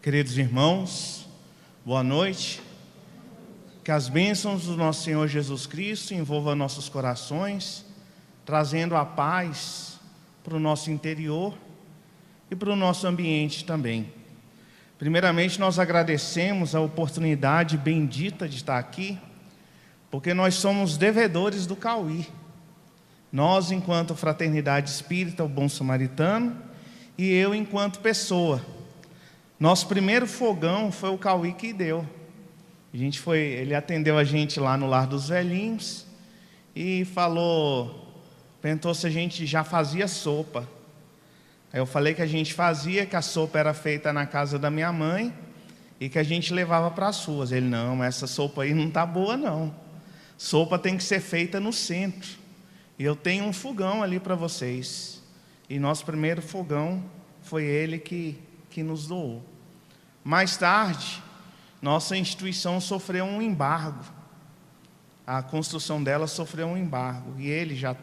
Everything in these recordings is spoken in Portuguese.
Queridos irmãos, boa noite. Que as bênçãos do nosso Senhor Jesus Cristo envolvam nossos corações, trazendo a paz para o nosso interior e para o nosso ambiente também. Primeiramente, nós agradecemos a oportunidade bendita de estar aqui, porque nós somos devedores do Cauí. Nós, enquanto Fraternidade Espírita, o Bom Samaritano, e eu, enquanto pessoa. Nosso primeiro fogão foi o Cauí que deu. Ele atendeu a gente lá no Lar dos Velhinhos e perguntou se a gente já fazia sopa. Aí eu falei que a gente fazia, que a sopa era feita na casa da minha mãe e que a gente levava para as ruas. Ele, não, essa sopa aí não está boa não. Sopa tem que ser feita no centro. E eu tenho um fogão ali para vocês. E nosso primeiro fogão foi ele que nos doou. Mais tarde, nossa instituição sofreu um embargo. A construção dela sofreu um embargo. E ele já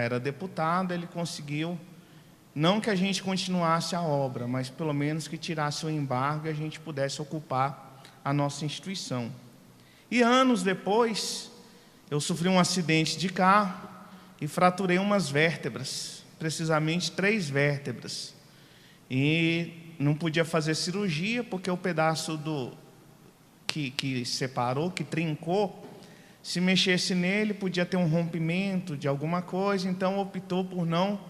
era deputado, ele conseguiu, não que a gente continuasse a obra, mas pelo menos que tirasse o embargo e a gente pudesse ocupar a nossa instituição. E anos depois, eu sofri um acidente de carro e fraturei umas vértebras, precisamente 3 vértebras. E não podia fazer cirurgia, porque o pedaço que separou, que trincou, se mexesse nele, podia ter um rompimento de alguma coisa, então optou por não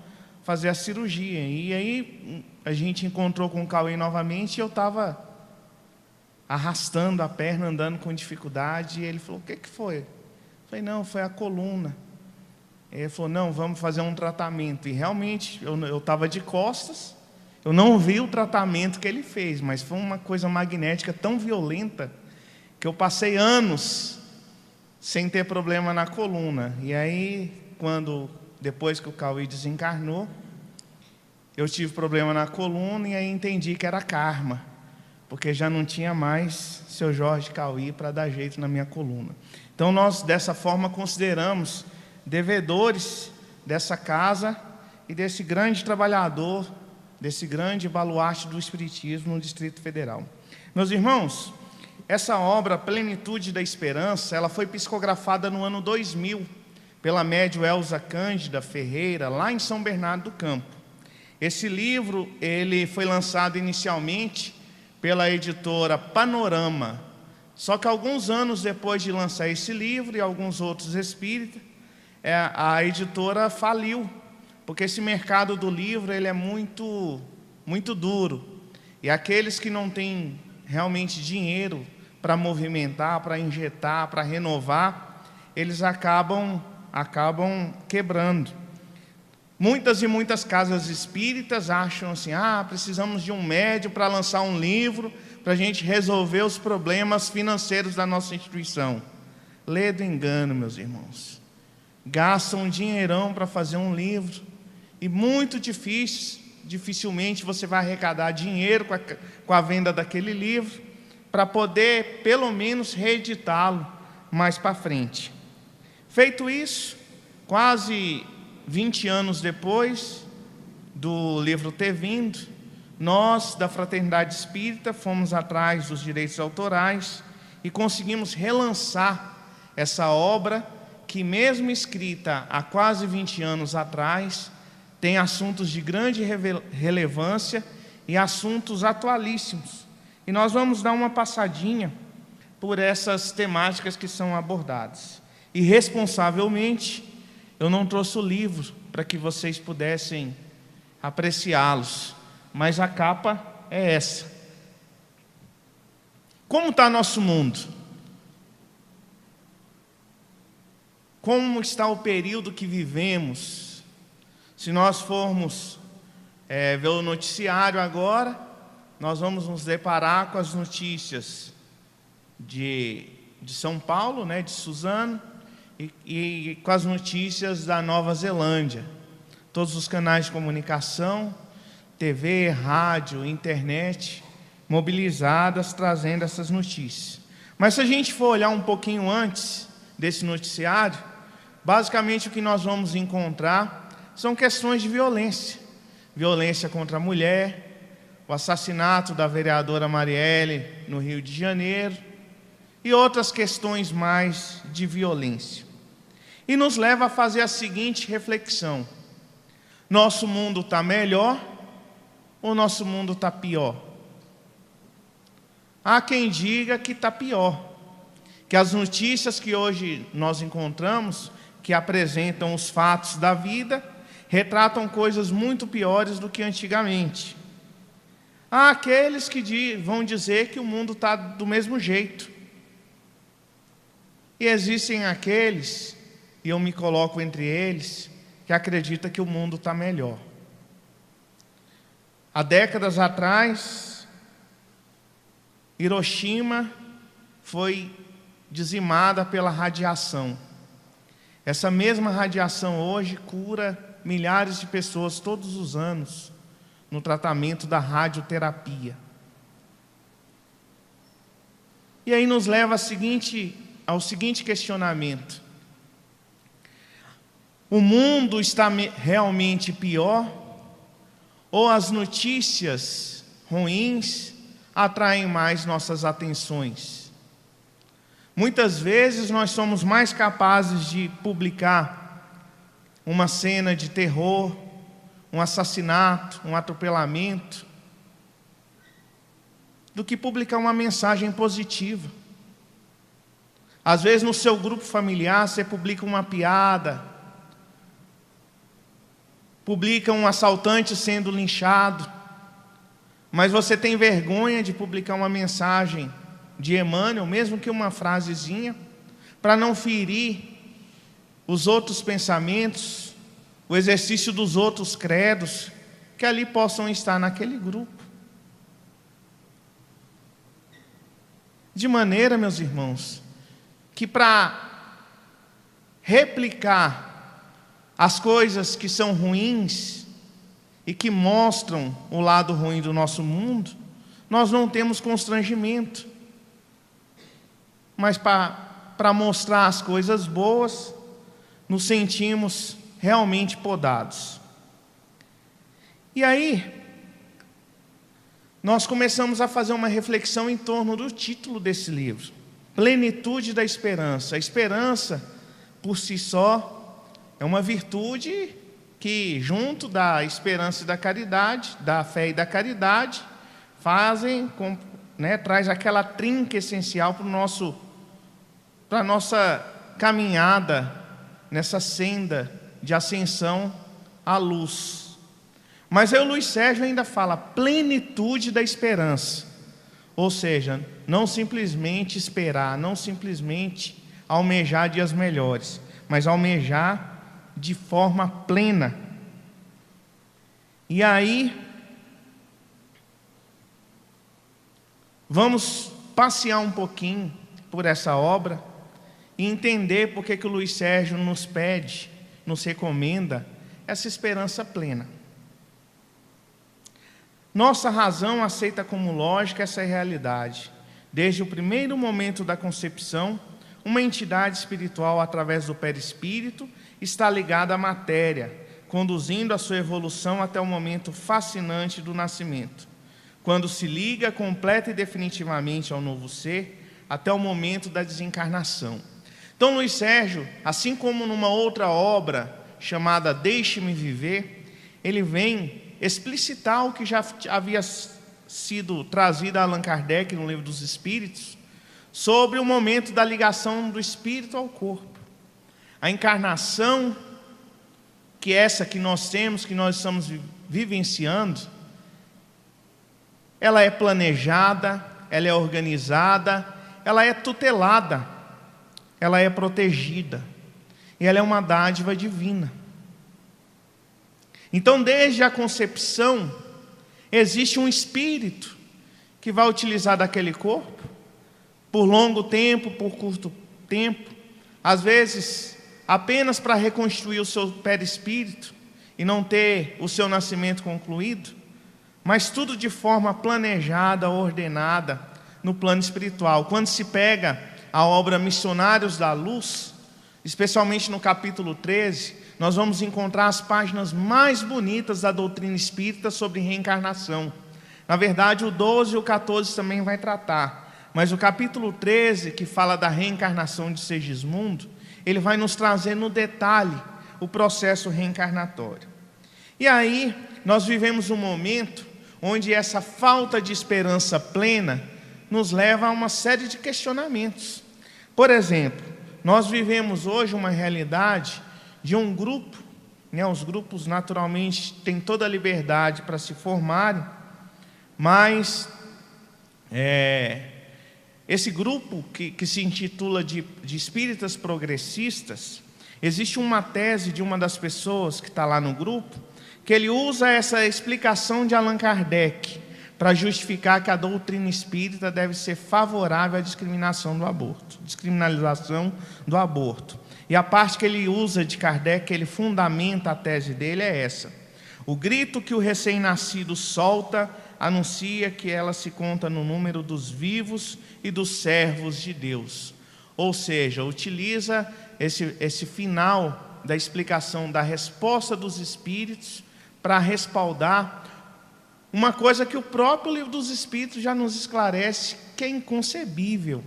fazer a cirurgia. E aí a gente encontrou com o Cauê novamente e eu estava arrastando a perna, andando com dificuldade, e ele falou, o que foi? Eu falei, não, foi a coluna. Ele falou, não, vamos fazer um tratamento. E realmente, eu estava de costas, eu não vi o tratamento que ele fez, mas foi uma coisa magnética tão violenta que eu passei anos sem ter problema na coluna. E aí, depois que o Cauê desencarnou, eu tive problema na coluna e aí entendi que era karma, porque já não tinha mais seu Jorge Cauê para dar jeito na minha coluna. Então nós, dessa forma, consideramos devedores dessa casa e desse grande trabalhador, desse grande baluarte do Espiritismo no Distrito Federal. Meus irmãos, essa obra, Plenitude da Esperança, ela foi psicografada no ano 2000, pela médium Elza Cândida Ferreira, lá em São Bernardo do Campo. Esse livro, ele foi lançado inicialmente pela editora Panorama, só que alguns anos depois de lançar esse livro e alguns outros espíritas, a editora faliu, porque esse mercado do livro ele é muito duro, e aqueles que não têm realmente dinheiro para movimentar, para injetar, para renovar, eles acabam quebrando. Muitas e muitas casas espíritas acham assim, precisamos de um médium para lançar um livro, para a gente resolver os problemas financeiros da nossa instituição. Lê do engano, meus irmãos. Gastam um dinheirão para fazer um livro, e muito dificilmente você vai arrecadar dinheiro com a venda daquele livro, para poder, pelo menos, reeditá-lo mais para frente. Feito isso, quase 20 anos depois do livro ter vindo, nós, da Fraternidade Espírita, fomos atrás dos direitos autorais e conseguimos relançar essa obra que, mesmo escrita há quase 20 anos atrás, tem assuntos de grande relevância e assuntos atualíssimos. E nós vamos dar uma passadinha por essas temáticas que são abordadas. E, responsavelmente, eu não trouxe o livro para que vocês pudessem apreciá-los, mas a capa é essa. Como está nosso mundo? Como está o período que vivemos? Se nós formos ver o noticiário agora, nós vamos nos deparar com as notícias de São Paulo, de Suzano, e com as notícias da Nova Zelândia. Todos os canais de comunicação, TV, rádio, internet, mobilizadas, trazendo essas notícias. Mas se a gente for olhar um pouquinho antes desse noticiário, basicamente o que nós vamos encontrar são questões de violência. Violência contra a mulher, o assassinato da vereadora Marielle no Rio de Janeiro e outras questões mais de violência. E nos leva a fazer a seguinte reflexão: nosso mundo está melhor ou nosso mundo está pior? Há quem diga que está pior, que as notícias que hoje nós encontramos, que apresentam os fatos da vida, retratam coisas muito piores do que antigamente. Há aqueles que vão dizer que o mundo está do mesmo jeito. E existem aqueles, e eu me coloco entre eles, que acreditam que o mundo está melhor. Há décadas atrás, Hiroshima foi dizimada pela radiação. Essa mesma radiação hoje cura milhares de pessoas todos os anos no tratamento da radioterapia. E aí nos leva ao seguinte questionamento: o mundo está realmente pior ou as notícias ruins atraem mais nossas atenções? Muitas vezes nós somos mais capazes de publicar uma cena de terror, um assassinato, um atropelamento, do que publicar uma mensagem positiva. Às vezes no seu grupo familiar você publica uma piada, publica um assaltante sendo linchado, mas você tem vergonha de publicar uma mensagem de Emmanuel, mesmo que uma frasezinha, para não ferir os outros pensamentos, o exercício dos outros credos, que ali possam estar naquele grupo. De maneira, meus irmãos, que para replicar as coisas que são ruins e que mostram o lado ruim do nosso mundo, nós não temos constrangimento. Mas para mostrar as coisas boas, nos sentimos realmente podados. E aí, nós começamos a fazer uma reflexão em torno do título desse livro: Plenitude da Esperança. A esperança, por si só, é uma virtude que, junto da esperança e da caridade, da fé e da caridade, traz aquela trinca essencial para a nossa caminhada nessa senda de ascensão à luz. Mas aí o Luiz Sérgio ainda fala plenitude da esperança, ou seja, não simplesmente esperar, não simplesmente almejar dias melhores, mas almejar de forma plena. E aí, vamos passear um pouquinho por essa obra e entender por que o Luiz Sérgio nos pede, nos recomenda essa esperança plena. Nossa razão aceita como lógica essa realidade. Desde o primeiro momento da concepção, uma entidade espiritual, através do perispírito, está ligada à matéria, conduzindo a sua evolução até o momento fascinante do nascimento, quando se liga completa e definitivamente ao novo ser, até o momento da desencarnação. Então, Luiz Sérgio, assim como numa outra obra chamada Deixe-me Viver, ele vem explicitar o que já havia sido trazido a Allan Kardec no Livro dos Espíritos, sobre o momento da ligação do espírito ao corpo. A encarnação, que é essa que nós temos, que nós estamos vivenciando, ela é planejada, ela é organizada, ela é tutelada, ela é protegida, e ela é uma dádiva divina. Então, desde a concepção, existe um espírito que vai utilizar daquele corpo, por longo tempo, por curto tempo, às vezes apenas para reconstruir o seu perispírito e não ter o seu nascimento concluído, mas tudo de forma planejada, ordenada no plano espiritual. Quando se pega a obra Missionários da Luz, especialmente no capítulo 13, nós vamos encontrar as páginas mais bonitas da doutrina espírita sobre reencarnação. Na verdade, o 12 e o 14 também vai tratar. Mas o capítulo 13, que fala da reencarnação de Segismundo, ele vai nos trazer no detalhe o processo reencarnatório. E aí, nós vivemos um momento onde essa falta de esperança plena nos leva a uma série de questionamentos. Por exemplo, nós vivemos hoje uma realidade de um grupo, os grupos naturalmente têm toda a liberdade para se formarem, mas esse grupo que se intitula de espíritas progressistas, existe uma tese de uma das pessoas que está lá no grupo, que ele usa essa explicação de Allan Kardec para justificar que a doutrina espírita deve ser favorável à descriminalização do aborto. E a parte que ele usa de Kardec, que ele fundamenta a tese dele, é essa: o grito que o recém-nascido solta anuncia que ela se conta no número dos vivos e dos servos de Deus. Ou seja, utiliza esse final da explicação da resposta dos espíritos para respaldar uma coisa que o próprio livro dos Espíritos já nos esclarece, que é inconcebível,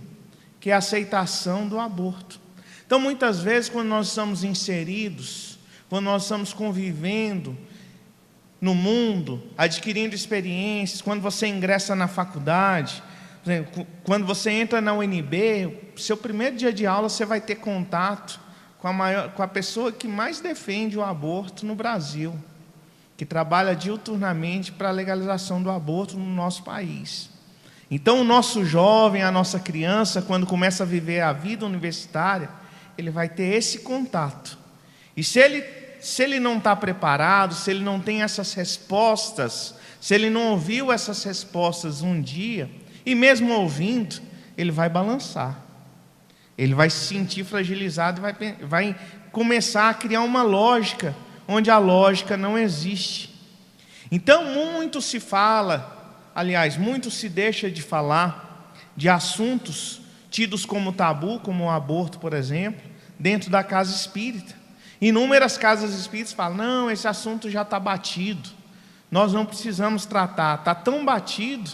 que é a aceitação do aborto. Então, muitas vezes, quando nós estamos inseridos, quando nós estamos convivendo no mundo, adquirindo experiências, quando você ingressa na faculdade, por exemplo, quando você entra na UNB, seu primeiro dia de aula você vai ter contato com a pessoa que mais defende o aborto no Brasil, que trabalha diuturnamente para a legalização do aborto no nosso país. Então, o nosso jovem, a nossa criança, quando começa a viver a vida universitária, ele vai ter esse contato. E se ele não está preparado, se ele não tem essas respostas, se ele não ouviu essas respostas um dia, e mesmo ouvindo, ele vai balançar. Ele vai se sentir fragilizado e vai começar a criar uma lógica onde a lógica não existe. Então, muito se fala, aliás, muito se deixa de falar de assuntos tidos como tabu, como o aborto, por exemplo, dentro da casa espírita. Inúmeras casas espíritas falam: não, esse assunto já está batido, nós não precisamos tratar. Está tão batido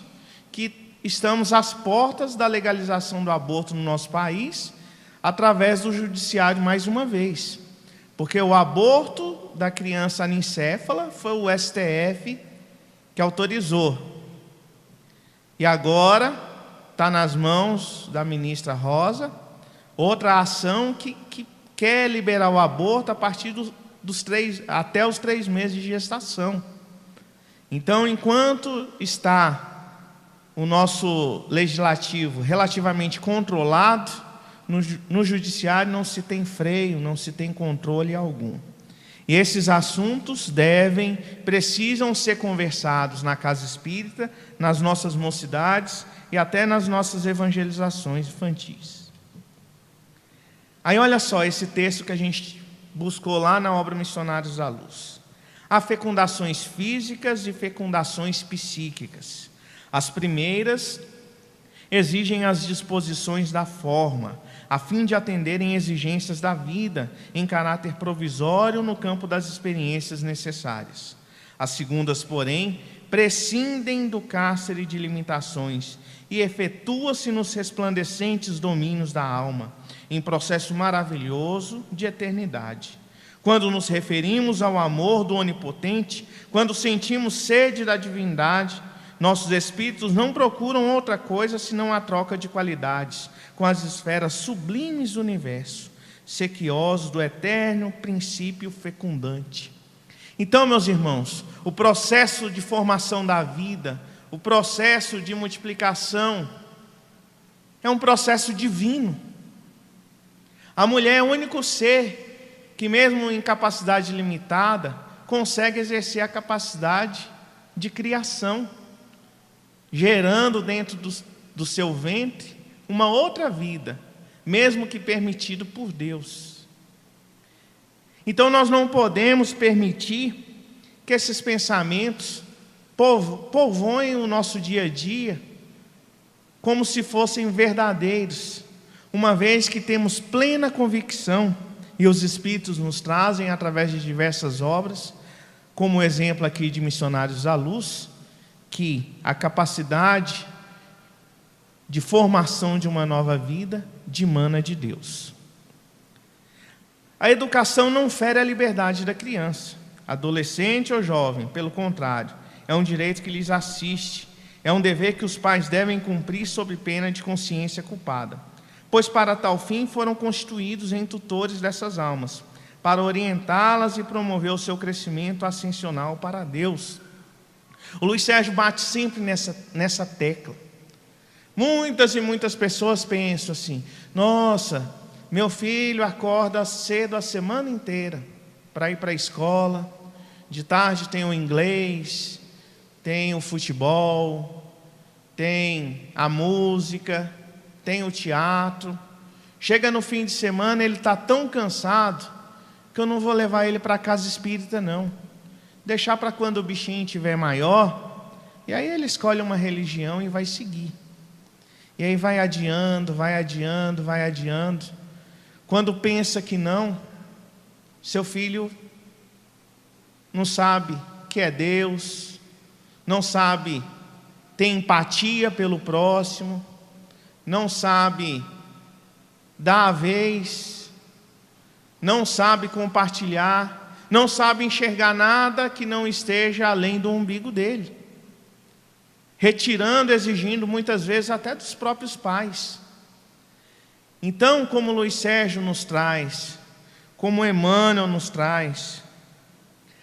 que estamos às portas da legalização do aborto no nosso país, através do judiciário mais uma vez. Porque o aborto da criança anencéfala foi o STF que autorizou. E agora está nas mãos da ministra Rosa outra ação que quer liberar o aborto a partir até os 3 meses de gestação. Então, enquanto está o nosso legislativo relativamente controlado, no judiciário não se tem freio, não se tem controle algum. E esses assuntos precisam ser conversados na casa espírita, nas nossas mocidades e até nas nossas evangelizações infantis. Aí olha só esse texto que a gente buscou lá na obra Missionários da Luz. Há fecundações físicas e fecundações psíquicas. As primeiras exigem as disposições da forma, a fim de atenderem exigências da vida em caráter provisório no campo das experiências necessárias. As segundas, porém, prescindem do cárcere de limitações e efetua-se nos resplandecentes domínios da alma, em processo maravilhoso de eternidade. Quando nos referimos ao amor do Onipotente, quando sentimos sede da divindade, nossos espíritos não procuram outra coisa senão a troca de qualidades com as esferas sublimes do universo, sequiosos do eterno princípio fecundante. Então, meus irmãos, o processo de formação da vida, o processo de multiplicação, é um processo divino. A mulher é o único ser que, mesmo em capacidade limitada, consegue exercer a capacidade de criação, gerando dentro do seu ventre uma outra vida, mesmo que permitido por Deus. Então nós não podemos permitir que esses pensamentos povoem o nosso dia a dia como se fossem verdadeiros, uma vez que temos plena convicção, e os Espíritos nos trazem através de diversas obras, como o exemplo aqui de Missionários da Luz, que a capacidade de formação de uma nova vida dimana de Deus. A educação não fere a liberdade da criança, adolescente ou jovem, pelo contrário, é um direito que lhes assiste, é um dever que os pais devem cumprir sob pena de consciência culpada, pois para tal fim foram constituídos em tutores dessas almas, para orientá-las e promover o seu crescimento ascensional para Deus. O Luiz Sérgio bate sempre nessa tecla. Muitas e muitas pessoas pensam assim: nossa, meu filho acorda cedo a semana inteira para ir para a escola, de tarde tem o inglês, tem o futebol, tem a música, tem o teatro. Chega no fim de semana, ele está tão cansado que eu não vou levar ele para a casa espírita, não. Deixar para quando o bichinho estiver maior, e aí ele escolhe uma religião e vai seguir. E aí vai adiando, vai adiando, vai adiando. Quando pensa que não, seu filho não sabe que é Deus, não sabe ter empatia pelo próximo, não sabe dar a vez, não sabe compartilhar, não sabe enxergar nada que não esteja além do umbigo dele, retirando, exigindo muitas vezes até dos próprios pais. Então, como Luiz Sérgio nos traz, como Emmanuel nos traz,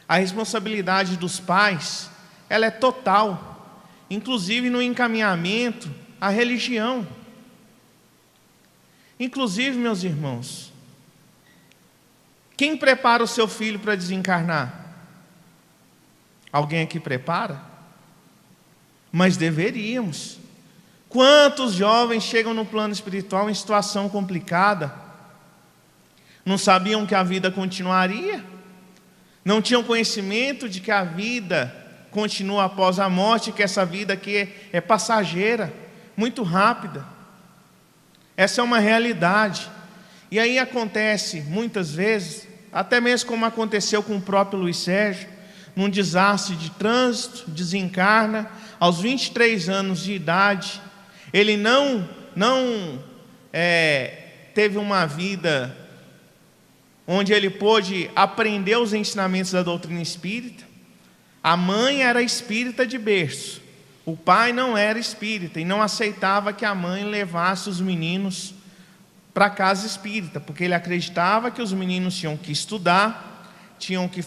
a responsabilidade dos pais, ela é total, inclusive no encaminhamento à religião. Inclusive, meus irmãos, quem prepara o seu filho para desencarnar? Alguém aqui prepara? Mas deveríamos. Quantos jovens chegam no plano espiritual em situação complicada? Não sabiam que a vida continuaria? Não tinham conhecimento de que a vida continua após a morte, que essa vida aqui é passageira, muito rápida. Essa é uma realidade. E aí acontece, muitas vezes, até mesmo como aconteceu com o próprio Luiz Sérgio, num desastre de trânsito, desencarna, aos 23 anos de idade. Ele não teve uma vida onde ele pôde aprender os ensinamentos da doutrina espírita. A mãe era espírita de berço, o pai não era espírita e não aceitava que a mãe levasse os meninos para a casa espírita, porque ele acreditava que os meninos tinham que estudar, tinham que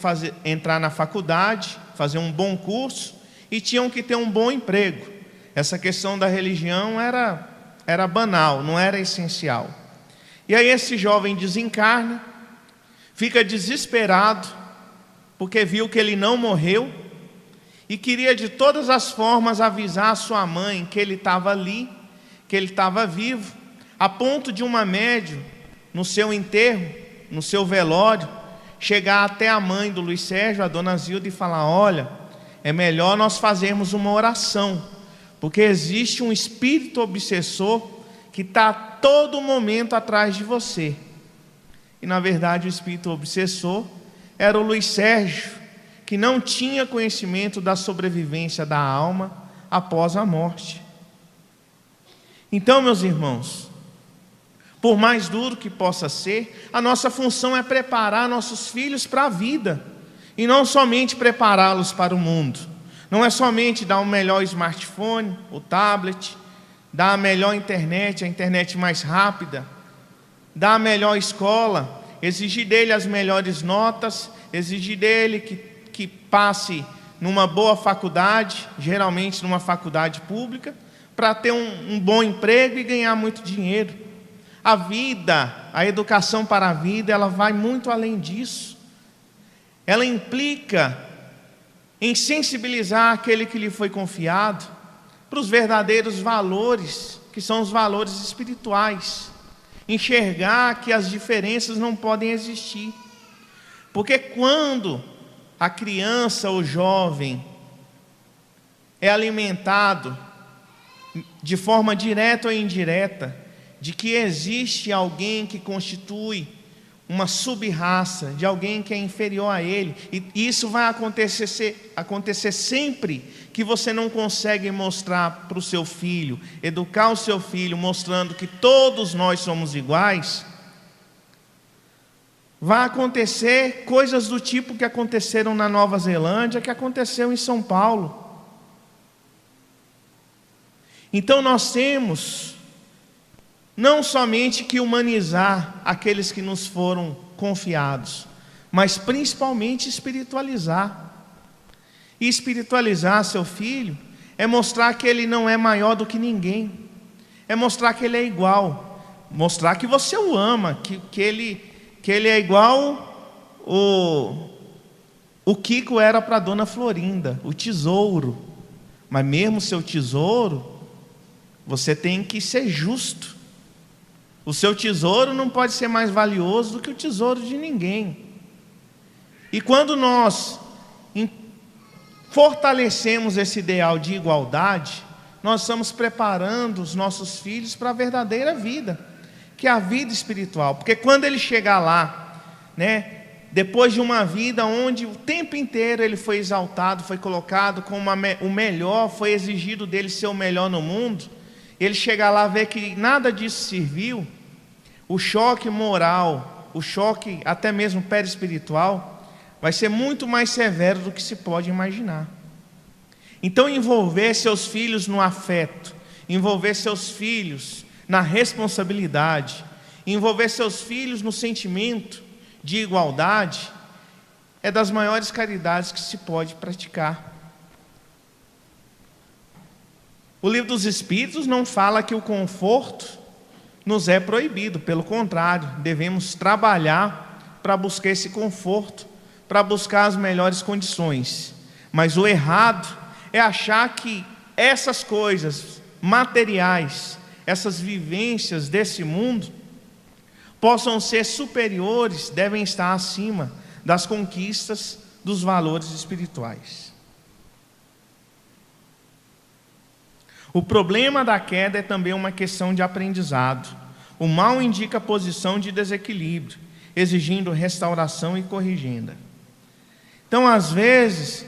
entrar na faculdade, fazer um bom curso e tinham que ter um bom emprego. Essa questão da religião era banal, não era essencial. E aí esse jovem desencarna, fica desesperado, porque viu que ele não morreu, e queria de todas as formas avisar a sua mãe que ele estava ali, que ele estava vivo, a ponto de uma médium, no seu enterro, no seu velório, chegar até a mãe do Luiz Sérgio, a dona Zilda, e falar: olha, é melhor nós fazermos uma oração, porque existe um espírito obsessor que está a todo momento atrás de você. E na verdade o espírito obsessor era o Luiz Sérgio, que não tinha conhecimento da sobrevivência da alma após a morte. Então, meus irmãos, por mais duro que possa ser, a nossa função é preparar nossos filhos para a vida, e não somente prepará-los para o mundo. Não é somente dar o melhor smartphone, o tablet, dar a melhor internet, a internet mais rápida, dar a melhor escola, exigir dele as melhores notas, exigir dele que passe numa boa faculdade, geralmente numa faculdade pública, para ter um bom emprego e ganhar muito dinheiro. A vida, a educação para a vida, ela vai muito além disso. Ela implica em sensibilizar aquele que lhe foi confiado para os verdadeiros valores, que são os valores espirituais. Enxergar que as diferenças não podem existir. Porque quando a criança ou jovem é alimentado de forma direta ou indireta de que existe alguém que constitui uma sub-raça, de alguém que é inferior a ele. E isso vai acontecer sempre que você não consegue mostrar para o seu filho, educar o seu filho, mostrando que todos nós somos iguais. Vai acontecer coisas do tipo que aconteceram na Nova Zelândia, que aconteceu em São Paulo. Então nós temos não somente que humanizar aqueles que nos foram confiados, mas principalmente espiritualizar. E espiritualizar seu filho é mostrar que ele não é maior do que ninguém, é mostrar que ele é igual, mostrar que você o ama, que ele é igual o Kiko era para a dona Florinda, o tesouro. Mas mesmo seu tesouro, você tem que ser justo. O seu tesouro não pode ser mais valioso do que o tesouro de ninguém. E quando nós fortalecemos esse ideal de igualdade, nós estamos preparando os nossos filhos para a verdadeira vida, que é a vida espiritual. Porque quando ele chegar lá, depois de uma vida onde o tempo inteiro ele foi exaltado, foi colocado como o melhor, foi exigido dele ser o melhor no mundo, ele chegar lá e ver que nada disso serviu, o choque moral, o choque até mesmo perispiritual, vai ser muito mais severo do que se pode imaginar. Então envolver seus filhos no afeto, envolver seus filhos na responsabilidade, envolver seus filhos no sentimento de igualdade, é das maiores caridades que se pode praticar. O Livro dos Espíritos não fala que o conforto nos é proibido, pelo contrário, devemos trabalhar para buscar esse conforto, para buscar as melhores condições. Mas o errado é achar que essas coisas materiais, essas vivências desse mundo, possam ser superiores, devem estar acima das conquistas dos valores espirituais. O problema da queda é também uma questão de aprendizado. O mal indica posição de desequilíbrio, exigindo restauração e corrigenda. Então, às vezes,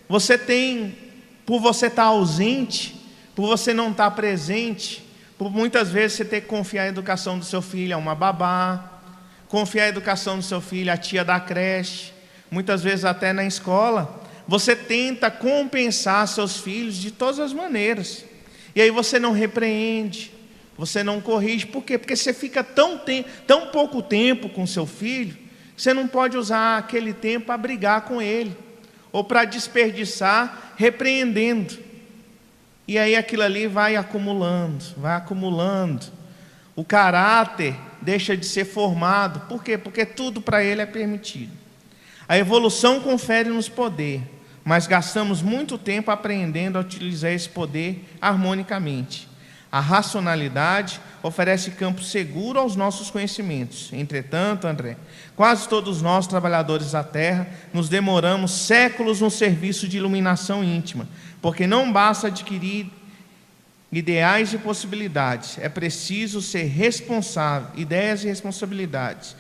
por você estar ausente, por você não estar presente, por muitas vezes você ter que confiar a educação do seu filho a uma babá, confiar a educação do seu filho à tia da creche, muitas vezes até na escola, você tenta compensar seus filhos de todas as maneiras. E aí você não repreende, você não corrige. Por quê? Porque você fica tão pouco tempo com seu filho, que você não pode usar aquele tempo para brigar com ele, ou para desperdiçar repreendendo. E aí aquilo ali vai acumulando. O caráter deixa de ser formado. Por quê? Porque tudo para ele é permitido. A evolução confere-nos poder, mas gastamos muito tempo aprendendo a utilizar esse poder harmonicamente. A racionalidade oferece campo seguro aos nossos conhecimentos. Entretanto, André, quase todos nós, trabalhadores da terra, nos demoramos séculos no serviço de iluminação íntima, porque não basta adquirir ideais e possibilidades, é preciso ser responsável, ideias e responsabilidades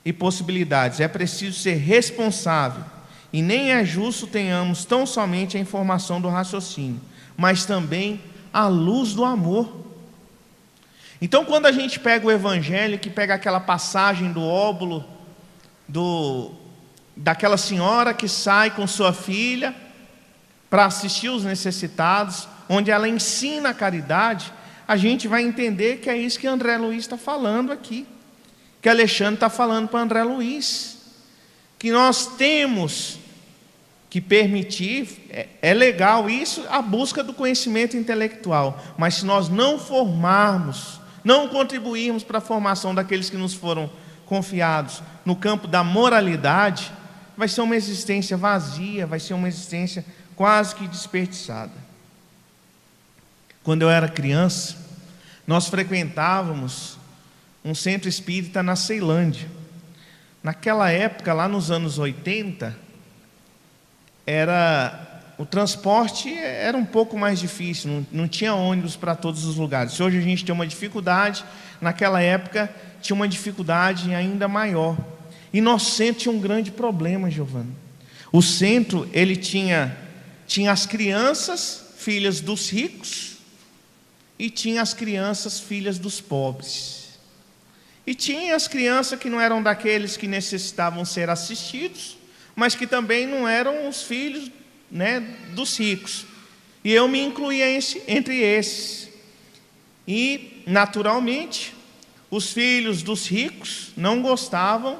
e possibilidades, é preciso ser responsável. E nem é justo tenhamos tão somente a informação do raciocínio, mas também a luz do amor. Então, quando a gente pega o Evangelho, que pega aquela passagem do óbolo, daquela senhora que sai com sua filha para assistir os necessitados, onde ela ensina a caridade, a gente vai entender que é isso que André Luiz está falando aqui, que Alexandre está falando para André Luiz, que nós temos que permitir, é legal isso, a busca do conhecimento intelectual, mas se nós não formarmos, não contribuirmos para a formação daqueles que nos foram confiados no campo da moralidade, vai ser uma existência vazia, vai ser uma existência quase que desperdiçada. Quando eu era criança, nós frequentávamos um centro espírita na Ceilândia. Naquela época, lá nos anos 80, o transporte era um pouco mais difícil, não tinha ônibus para todos os lugares. Se hoje a gente tem uma dificuldade, naquela época tinha uma dificuldade ainda maior. E nosso centro tinha um grande problema, Giovana. O centro, ele tinha as crianças, filhas dos ricos, e tinha as crianças, filhas dos pobres. E tinha as crianças que não eram daqueles que necessitavam ser assistidos, mas que também não eram os filhos, né, dos ricos. E eu me incluía entre esses. E, naturalmente, os filhos dos ricos não gostavam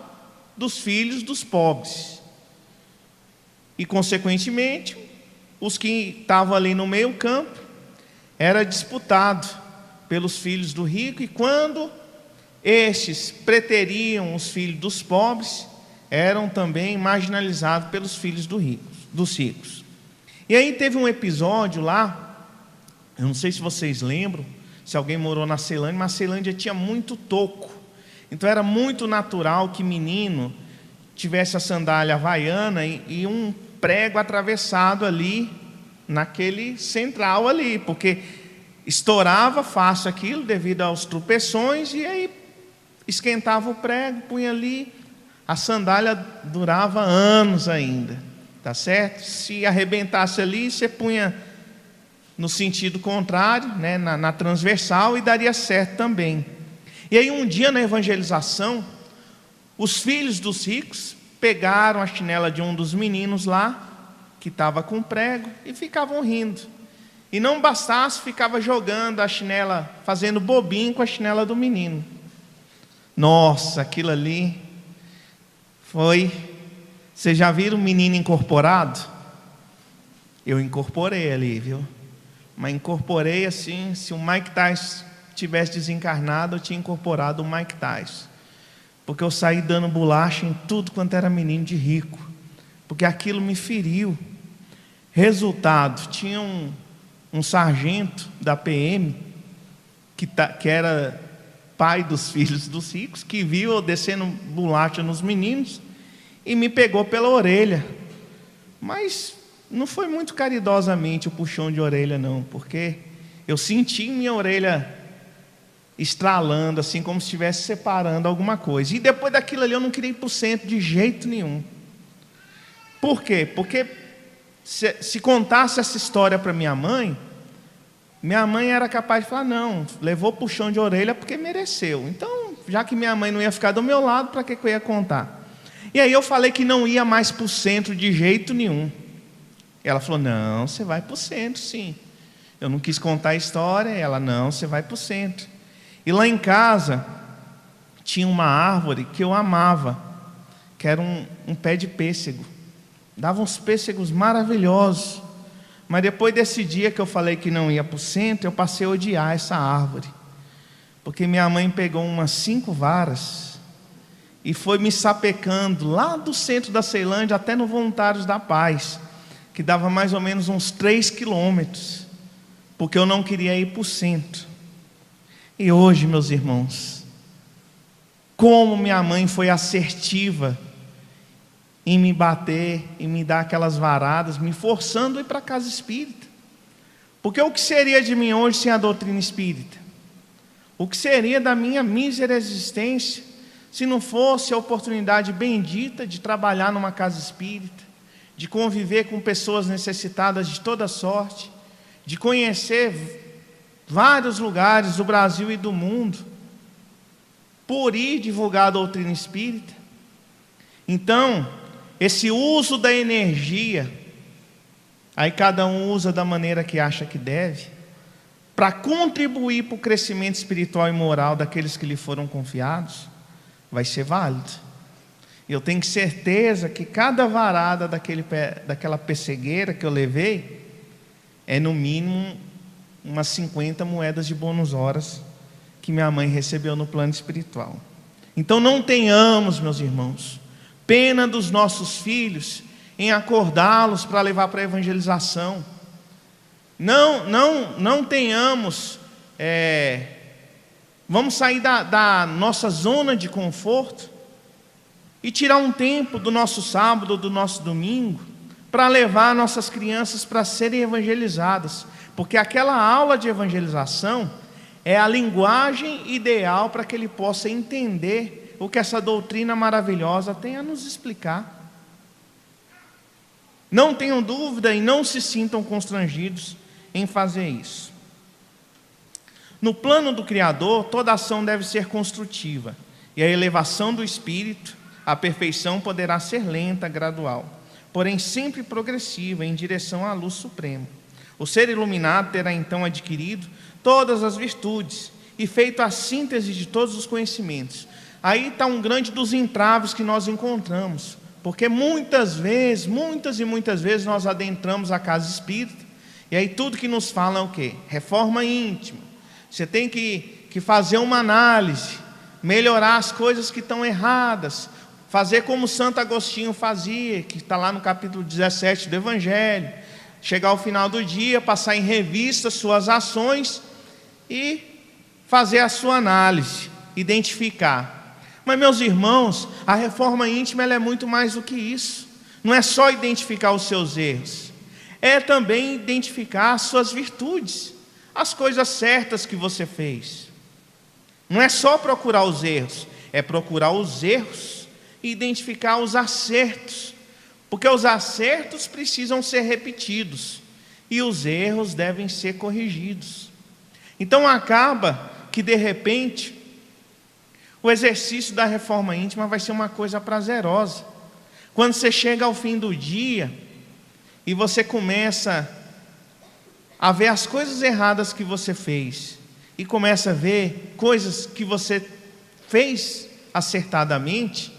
dos filhos dos pobres. E, consequentemente, os que estavam ali no meio campo, era disputado pelos filhos do rico, e quando estes preteriam os filhos dos pobres, eram também marginalizados pelos filhos dos ricos. E aí teve um episódio lá, eu não sei se vocês lembram, se alguém morou na Ceilândia, mas a Ceilândia tinha muito toco. Então era muito natural que menino tivesse a sandália havaiana e um prego atravessado ali, naquele central ali, porque estourava fácil aquilo devido aos tropeções, e aí esquentava o prego, punha ali, a sandália durava anos ainda, tá certo? Se arrebentasse ali, você punha no sentido contrário, né, na transversal, e daria certo também. E aí um dia na evangelização, os filhos dos ricos pegaram a chinela de um dos meninos lá, que estava com prego, e ficavam rindo. E não bastasse, ficava jogando a chinela, fazendo bobinho com a chinela do menino. Nossa, aquilo ali foi... Vocês já viram um menino incorporado? Eu incorporei ali, viu? Mas incorporei assim, se o Mike Tyson tivesse desencarnado, eu tinha incorporado o Mike Tyson. Porque eu saí dando bolacha em tudo quanto era menino de rico. Porque aquilo me feriu. Resultado, tinha um sargento da PM, que era pai dos filhos dos ricos, que viu eu descendo bolacha nos meninos, e me pegou pela orelha. Mas não foi muito caridosamente o puxão de orelha não, porque eu senti minha orelha estralando, assim como se estivesse separando alguma coisa. E depois daquilo ali eu não queria ir para o centro de jeito nenhum. Por quê? Porque se contasse essa história para minha mãe era capaz de falar, não, levou puxão de orelha porque mereceu. Então, já que minha mãe não ia ficar do meu lado, para que eu ia contar? E aí eu falei que não ia mais para o centro de jeito nenhum. Ela falou, não, você vai para o centro sim. Eu não quis contar a história, ela, não, você vai para o centro. E lá em casa, tinha uma árvore que eu amava, que era um pé de pêssego. Dava uns pêssegos maravilhosos. Mas depois desse dia que eu falei que não ia para o centro, eu passei a odiar essa árvore. Porque minha mãe pegou umas 5 varas e foi me sapecando lá do centro da Ceilândia até no Voluntários da Paz, que dava mais ou menos uns 3 quilômetros, porque eu não queria ir para o centro. E hoje, meus irmãos, como minha mãe foi assertiva em me bater, em me dar aquelas varadas, me forçando a ir para a casa espírita. Porque o que seria de mim hoje sem a doutrina espírita? O que seria da minha mísera existência se não fosse a oportunidade bendita de trabalhar numa casa espírita, de conviver com pessoas necessitadas de toda sorte, de conhecer vários lugares do Brasil e do mundo, por ir divulgar a doutrina espírita? Então, esse uso da energia, aí cada um usa da maneira que acha que deve, para contribuir para o crescimento espiritual e moral daqueles que lhe foram confiados, vai ser válido. Eu tenho certeza que cada varada daquela pessegueira que eu levei, é no mínimo umas 50 moedas de bônus horas, que minha mãe recebeu no plano espiritual. Então não tenhamos, meus irmãos, pena dos nossos filhos em acordá-los para levar para a evangelização. Não tenhamos, vamos sair da nossa zona de conforto e tirar um tempo do nosso sábado, do nosso domingo, para levar nossas crianças para serem evangelizadas, porque aquela aula de evangelização É a linguagem ideal para que ele possa entender o que essa doutrina maravilhosa tem a nos explicar. Não tenham dúvida e não se sintam constrangidos em fazer isso. No plano do Criador, toda ação deve ser construtiva, e a elevação do espírito, a perfeição poderá ser lenta, gradual, porém sempre progressiva em direção à luz suprema. O ser iluminado terá então adquirido todas as virtudes e feito a síntese de todos os conhecimentos. Aí está um grande dos entraves que nós encontramos, porque muitas e muitas vezes nós adentramos a casa espírita, e aí tudo que nos fala é o quê? Reforma íntima. Você tem que fazer uma análise, melhorar as coisas que estão erradas, fazer como Santo Agostinho fazia, que está lá no capítulo 17 do Evangelho, chegar ao final do dia, passar em revista suas ações e fazer a sua análise, identificar. Mas, meus irmãos, a reforma íntima ela é muito mais do que isso. Não é só identificar os seus erros, é também identificar as suas virtudes, as coisas certas que você fez. Não é só procurar os erros, é procurar os erros e identificar os acertos, porque os acertos precisam ser repetidos e os erros devem ser corrigidos. Então acaba que de repente o exercício da reforma íntima vai ser uma coisa prazerosa. Quando você chega ao fim do dia e você começa a ver as coisas erradas que você fez e começa a ver coisas que você fez acertadamente,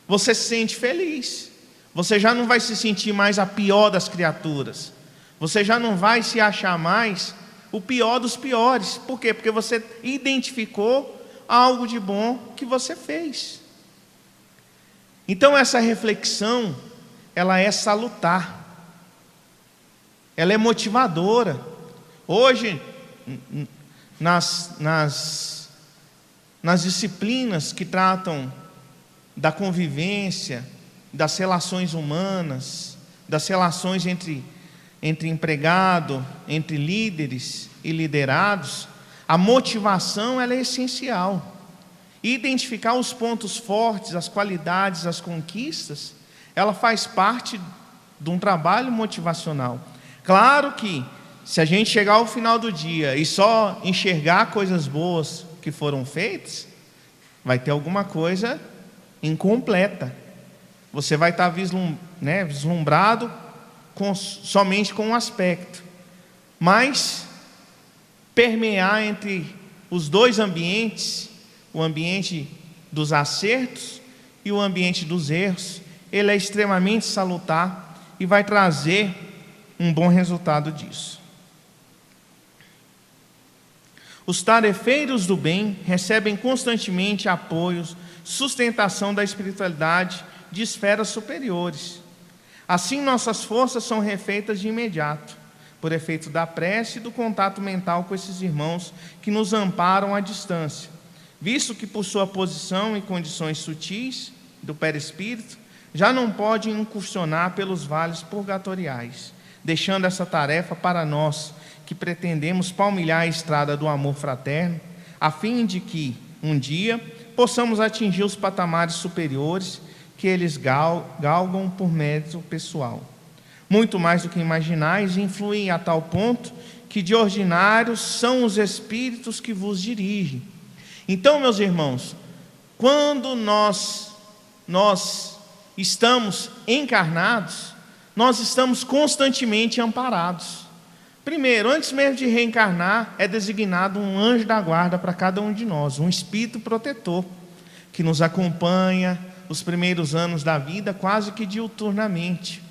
você se sente feliz. Você já não vai se sentir mais a pior das criaturas. Você já não vai se achar mais o pior dos piores. Por quê? Porque você identificou algo de bom que você fez. Então essa reflexão, ela é salutar. Ela é motivadora. Hoje, nas disciplinas que tratam da convivência, das relações humanas, das relações entre empregado, entre líderes e liderados, a motivação ela é essencial. Identificar os pontos fortes, as qualidades, as conquistas, ela faz parte de um trabalho motivacional. Claro que se a gente chegar ao final do dia e só enxergar coisas boas que foram feitas, vai ter alguma coisa incompleta. Você vai estar vislumbrado somente com um aspecto, mas permear entre os dois ambientes, o ambiente dos acertos e o ambiente dos erros, ele é extremamente salutar e vai trazer um bom resultado disso. Os tarefeiros do bem recebem constantemente apoios, sustentação da espiritualidade de esferas superiores. Assim, nossas forças são refeitas de imediato, por efeito da prece e do contato mental com esses irmãos que nos amparam à distância, visto que por sua posição e condições sutis do perispírito, já não pode incursionar pelos vales purgatoriais, deixando essa tarefa para nós, que pretendemos palmilhar a estrada do amor fraterno, a fim de que, um dia, possamos atingir os patamares superiores que eles galgam por mérito pessoal. Muito mais do que imaginais, influem a tal ponto que de ordinário são os espíritos que vos dirigem. Então, meus irmãos, quando nós estamos encarnados, nós estamos constantemente amparados. Primeiro, antes mesmo de reencarnar, é designado um anjo da guarda para cada um de nós, um espírito protetor, que nos acompanha os primeiros anos da vida, quase que diuturnamente.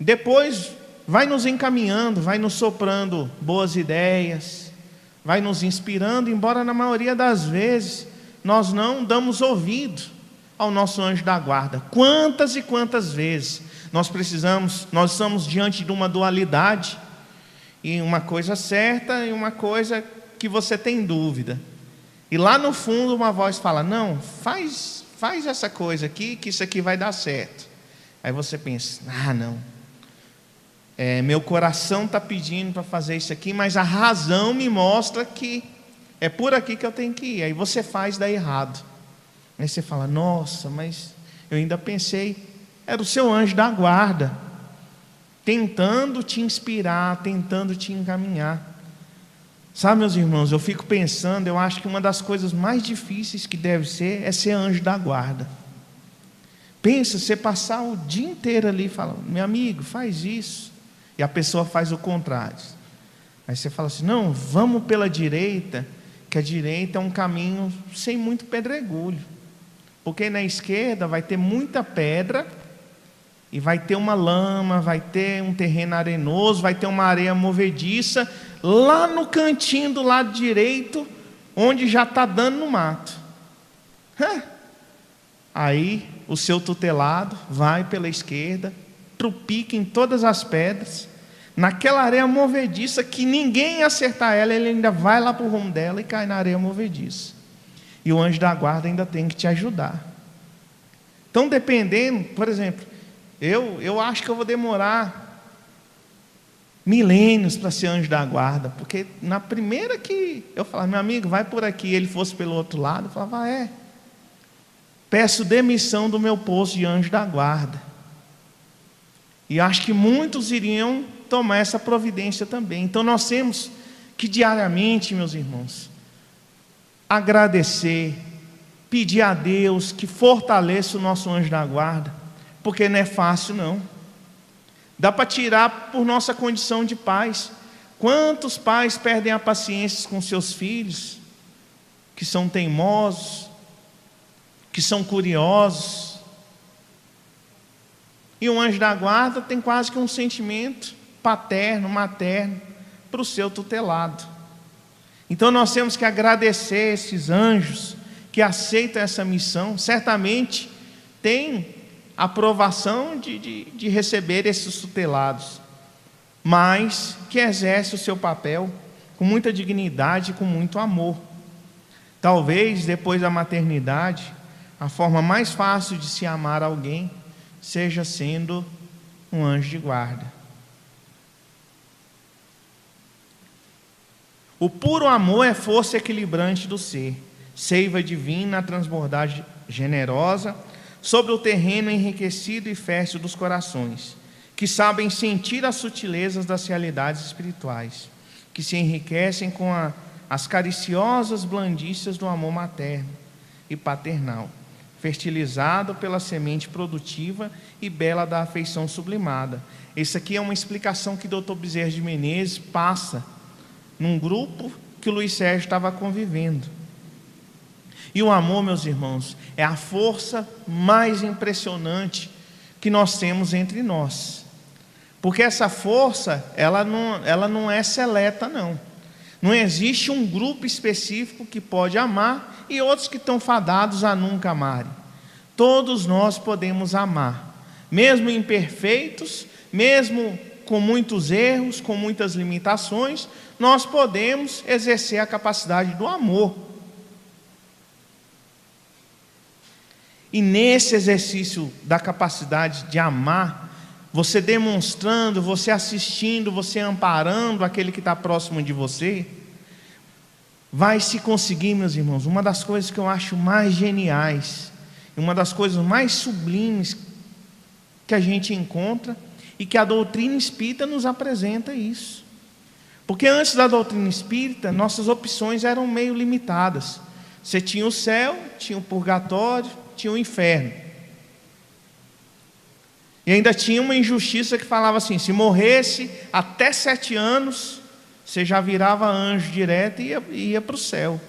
Depois, vai nos encaminhando, vai nos soprando boas ideias, vai nos inspirando, embora na maioria das vezes nós não damos ouvido ao nosso anjo da guarda. Quantas e quantas vezes nós estamos diante de uma dualidade, e uma coisa certa e uma coisa que você tem dúvida, e lá no fundo uma voz fala: não, faz essa coisa aqui, que isso aqui vai dar certo. Aí você pensa: não, meu coração está pedindo para fazer isso aqui, mas a razão me mostra que é por aqui que eu tenho que ir. Aí você faz, dá errado. Aí você fala, nossa, mas eu ainda pensei, era o seu anjo da guarda, tentando te inspirar, tentando te encaminhar. Sabe, meus irmãos, eu fico pensando, eu acho que uma das coisas mais difíceis que deve ser, é ser anjo da guarda. Pensa, você passar o dia inteiro ali falando, meu amigo, faz isso, e a pessoa faz o contrário. Aí você fala assim, não, vamos pela direita, que a direita é um caminho sem muito pedregulho, porque na esquerda vai ter muita pedra, e vai ter uma lama, vai ter um terreno arenoso, vai ter uma areia movediça, lá no cantinho do lado direito, onde já está dando no mato. Aí o seu tutelado vai pela esquerda, trupica em todas as pedras, naquela areia movediça, que ninguém acertar ela, ele ainda vai lá para o rumo dela e cai na areia movediça. E o anjo da guarda ainda tem que te ajudar. Então, dependendo, por exemplo, eu acho que eu vou demorar milênios para ser anjo da guarda, porque na primeira que eu falava, meu amigo, vai por aqui, e ele fosse pelo outro lado, eu falava, peço demissão do meu posto de anjo da guarda. E acho que muitos iriam tomar essa providência também. Então nós temos que diariamente, meus irmãos, agradecer, pedir a Deus que fortaleça o nosso anjo da guarda, porque não é fácil não. Dá para tirar por nossa condição de pais. Quantos pais perdem a paciência com seus filhos, que são teimosos, que são curiosos, e o anjo da guarda tem quase que um sentimento paterno, materno, para o seu tutelado. Então nós temos que agradecer esses anjos que aceitam essa missão. Certamente tem aprovação de receber esses tutelados, mas que exerce o seu papel com muita dignidade e com muito amor. Talvez depois da maternidade, a forma mais fácil de se amar alguém seja sendo um anjo de guarda. O puro amor é força equilibrante do ser, seiva divina, transbordar generosa sobre o terreno enriquecido e fértil dos corações, que sabem sentir as sutilezas das realidades espirituais, que se enriquecem com as cariciosas blandícias do amor materno e paternal, fertilizado pela semente produtiva e bela da afeição sublimada. Essa aqui é uma explicação que o Dr. Bezerra de Menezes passa num grupo que o Luiz Sérgio estava convivendo. E o amor, meus irmãos, é a força mais impressionante que nós temos entre nós. Porque essa força, ela não é seleta, não. Não existe um grupo específico que pode amar e outros que estão fadados a nunca amarem. Todos nós podemos amar, mesmo imperfeitos, mesmo com muitos erros, com muitas limitações, nós podemos exercer a capacidade do amor. E nesse exercício da capacidade de amar, você demonstrando, você assistindo, você amparando aquele que está próximo de você, vai se conseguir, meus irmãos, uma das coisas que eu acho mais geniais, uma das coisas mais sublimes que a gente encontra, e que a doutrina espírita nos apresenta isso. Porque antes da doutrina espírita, nossas opções eram meio limitadas. Você tinha o céu, tinha o purgatório, tinha o inferno. E ainda tinha uma injustiça que falava assim: se morresse até 7 anos, você já virava anjo direto e ia para o céu.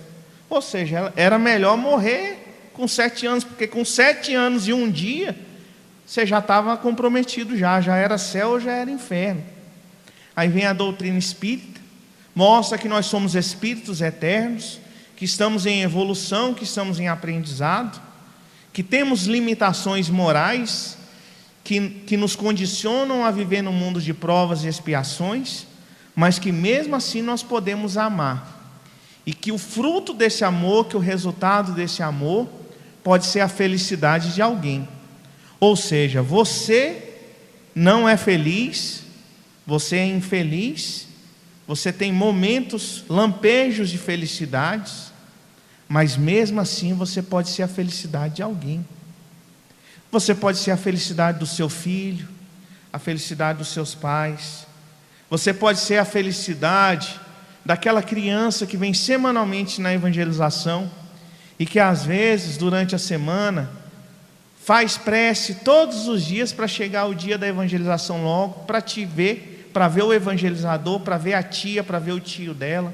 Ou seja, era melhor morrer com 7 anos, porque com 7 anos e um dia, você já estava comprometido, já era céu ou já era inferno. Aí vem a doutrina espírita, mostra que nós somos espíritos eternos, que estamos em evolução, que estamos em aprendizado, que temos limitações morais, que nos condicionam a viver no mundo de provas e expiações, mas que mesmo assim nós podemos amar, e que o fruto desse amor, que o resultado desse amor, pode ser a felicidade de alguém. Ou seja, você não é feliz você é infeliz, você tem momentos, lampejos de felicidades, mas mesmo assim você pode ser a felicidade de alguém. Você pode ser a felicidade do seu filho, a felicidade dos seus pais. Você pode ser a felicidade daquela criança que vem semanalmente na evangelização e que às vezes durante a semana faz prece todos os dias para chegar o dia da evangelização logo, para te ver, para ver o evangelizador, para ver a tia, para ver o tio dela.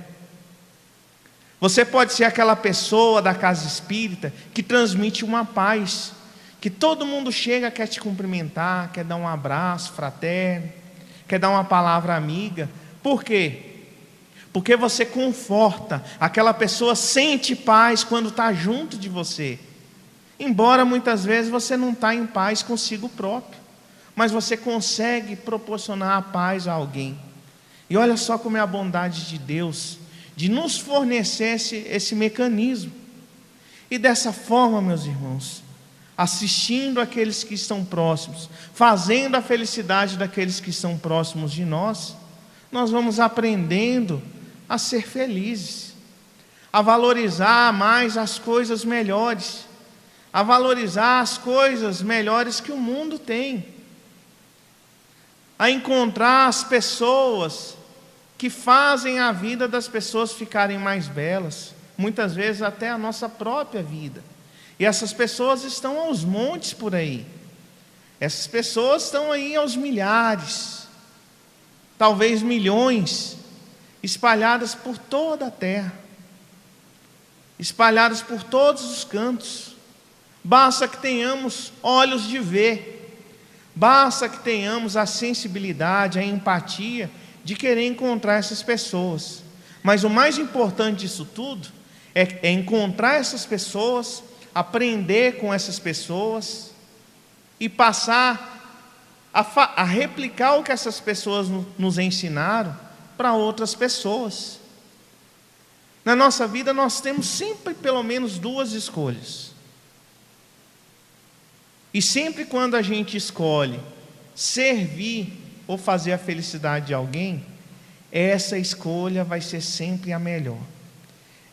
Você pode ser aquela pessoa da casa espírita que transmite uma paz, que todo mundo chega, quer te cumprimentar, quer dar um abraço fraterno, quer dar uma palavra amiga. Por quê? Porque você conforta, aquela pessoa sente paz quando está junto de você, embora muitas vezes você não está em paz consigo próprio, mas você consegue proporcionar a paz a alguém. E olha só como é a bondade de Deus, de nos fornecer esse mecanismo. E dessa forma, meus irmãos, assistindo aqueles que estão próximos, fazendo a felicidade daqueles que estão próximos de nós, nós vamos aprendendo a ser felizes, a valorizar mais as coisas melhores, a valorizar as coisas melhores que o mundo tem, a encontrar as pessoas que fazem a vida das pessoas ficarem mais belas, muitas vezes até a nossa própria vida. E essas pessoas estão aos montes por aí, essas pessoas estão aí aos milhares, talvez milhões, espalhadas por toda a terra, espalhadas por todos os cantos. Basta que tenhamos olhos de ver, basta que tenhamos a sensibilidade, a empatia de querer encontrar essas pessoas. Mas o mais importante disso tudo é encontrar essas pessoas, aprender com essas pessoas e passar a replicar o que essas pessoas nos ensinaram para outras pessoas. Na nossa vida nós temos sempre pelo menos duas escolhas. E sempre quando a gente escolhe servir ou fazer a felicidade de alguém, essa escolha vai ser sempre a melhor.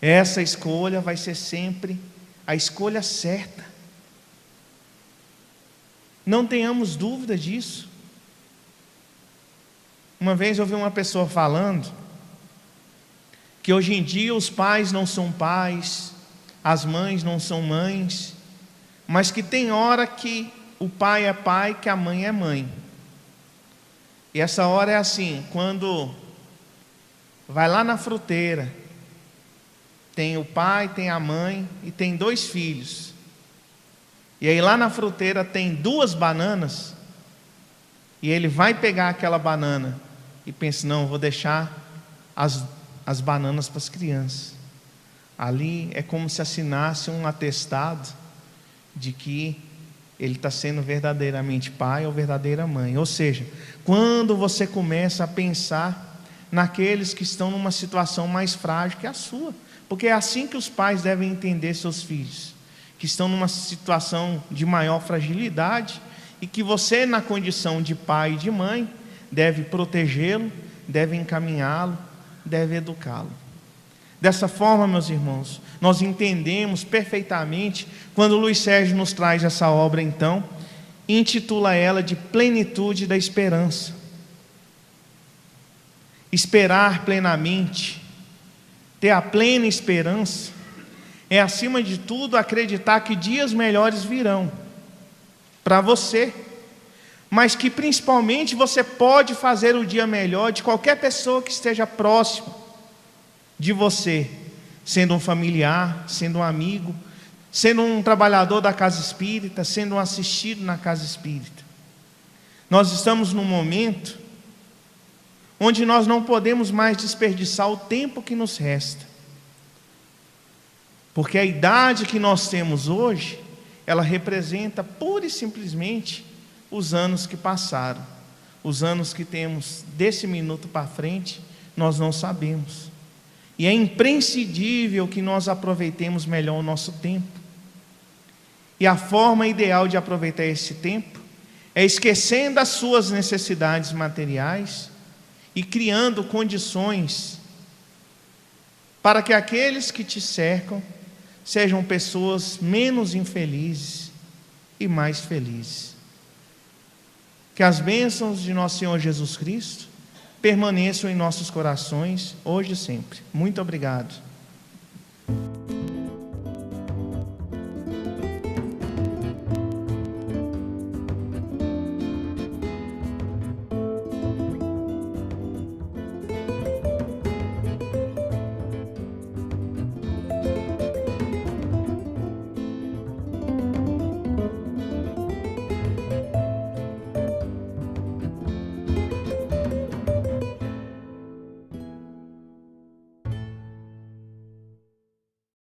Essa escolha vai ser sempre a escolha certa. Não tenhamos dúvida disso. Uma vez eu ouvi uma pessoa falando que hoje em dia os pais não são pais, as mães não são mães, mas que tem hora que o pai é pai, que a mãe é mãe. E essa hora é assim, quando vai lá na fruteira, tem o pai, tem a mãe e tem 2 filhos. E aí lá na fruteira tem 2 bananas, e ele vai pegar aquela banana e pensa, não, vou deixar as bananas para as crianças. Ali é como se assinasse um atestado de que ele está sendo verdadeiramente pai ou verdadeira mãe. Ou seja, quando você começa a pensar naqueles que estão numa situação mais frágil que a sua, porque é assim que os pais devem entender seus filhos, que estão numa situação de maior fragilidade, e que você, na condição de pai e de mãe, deve protegê-lo, deve encaminhá-lo, deve educá-lo. Dessa forma, meus irmãos, nós entendemos perfeitamente quando o Luiz Sérgio nos traz essa obra, então, e intitula ela de Plenitude da Esperança. Esperar plenamente, ter a plena esperança, é acima de tudo acreditar que dias melhores virão para você, mas que principalmente você pode fazer o dia melhor de qualquer pessoa que esteja próximo de você, sendo um familiar, sendo um amigo, sendo um trabalhador da casa espírita, sendo um assistido na casa espírita. Nós estamos num momento onde nós não podemos mais desperdiçar o tempo que nos resta, porque a idade que nós temos hoje, ela representa pura e simplesmente os anos que passaram. Os anos que temos desse minuto para frente, nós não sabemos. E é imprescindível que nós aproveitemos melhor o nosso tempo. E a forma ideal de aproveitar esse tempo é esquecendo as suas necessidades materiais, e criando condições para que aqueles que te cercam sejam pessoas menos infelizes e mais felizes. Que as bênçãos de nosso Senhor Jesus Cristo permaneçam em nossos corações, hoje e sempre. Muito obrigado.